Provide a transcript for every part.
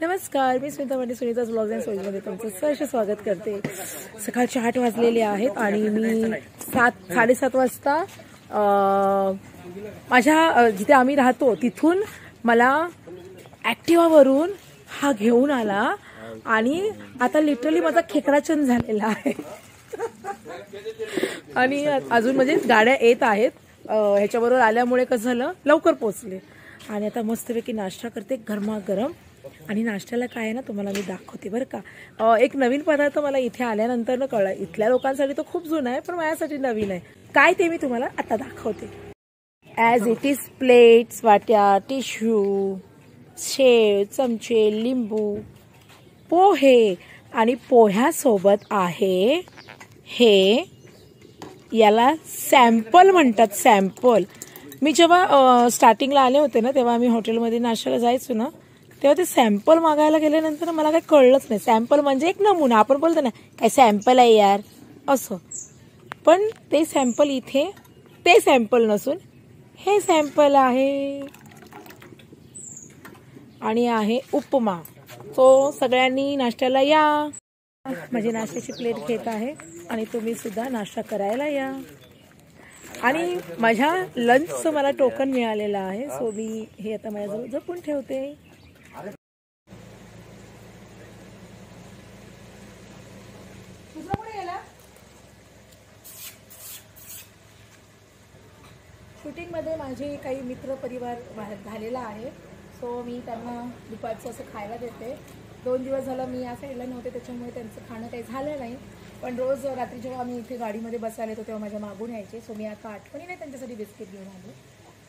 नमस्कार, मी स्मिता म्हणजे Sunita's blogs and स्टोरीजमध्ये तुमचं सहर्ष स्वागत करते। सकाळचे 8 वाजलेले आहेत आणि मी 7:30 वाजता माझ्या जिथे आम्ही राहतो तिथून मला ॲक्टिवावरून हा घेऊन आला आणि आता लिटरली माझा खेकडाचंद झालेला आहे आणि अजून म्हणजे गाड्या येत आहेत। ह्याच्याबरोबर आल्यामुळे कसं झालं, लवकर पोहोचले आणि आता मस्तपैकी नाश्ता करते गरमागरम। आणि नाश्त्याला काय आहे ना, तुम्हाला मी दाखवते बरं का। एक नवीन पदार्थ मला इथे आल्यानंतर न कळला। इथल्या लोकांसाठी तो खूप जुना आहे, पण माझ्यासाठी नवीन आहे। काय ते मी तुम्हाला आता दाखवते। ॲज इट इज प्लेट्स, वाट्या, टिश्यू, शेव, चमचे, लिंबू, पोहे आणि पोह्यासोबत आहे हे, याला सॅम्पल म्हणतात। सॅम्पल मी जेव्हा स्टार्टिंगला आले होते ना, तेव्हा आम्ही हॉटेलमध्ये नाश्त्याला जायचो ना, तेव्हा ते सॅम्पल मागायला गेल्यानंतर मला काही कळलंच नाही। सॅम्पल म्हणजे एक नमुना, आपण बोलतो ना काय सॅम्पल आहे यार असं, पण ते सॅम्पल इथे ते सॅम्पल नसून हे सॅम्पल आहे आणि आहे उपमा। तो सगळ्यांनी नाश्त्याला या। माझी नाश्त्याची प्लेट घेत आहे आणि तुम्ही सुद्धा नाश्ता करायला या। आणि माझ्या लंचचं मला टोकन मिळालेलं आहे, सो मी हे आता माझ्याजवळ जपून ठेवते। शूटिंगमध्ये माझे काही मित्र परिवार बाहेर झालेला आहे, सो मी त्यांना दुपारचं असं खायला देते। 2 दिवस झालं मी या साईडला नव्हते, त्याच्यामुळे त्यांचं खाणं काही झालं नाही, पण रोज रात्री जेव्हा आम्ही इथे गाडीमध्ये बसायला येतो तेव्हा माझ्या मागून यायचे। सो मी आता आठवणीने त्यांच्यासाठी बिस्किट घेऊन आले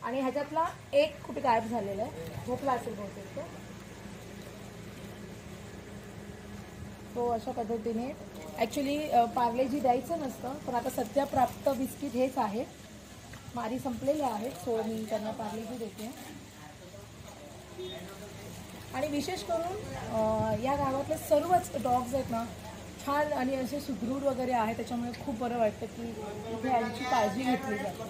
आणि ह्याच्यातला एक कुठे गायब झालेला आहे, झोपला असेल बहुतेक तो। तो अशा पद्धतीने ॲक्च्युली पार्लेजी द्यायचं नसतं, पण आता सध्या प्राप्त बिस्किट हेच आहे। मारी संपलेले आहेत, सो मी त्यांना पार्लेजी देते। आणि विशेष करून या गावातले सर्वच डॉग्स आहेत ना, छान आणि असे सुदृढ वगैरे आहे, त्याच्यामुळे खूप बरं वाटतं की इथे यांची काळजी घेतली जाते।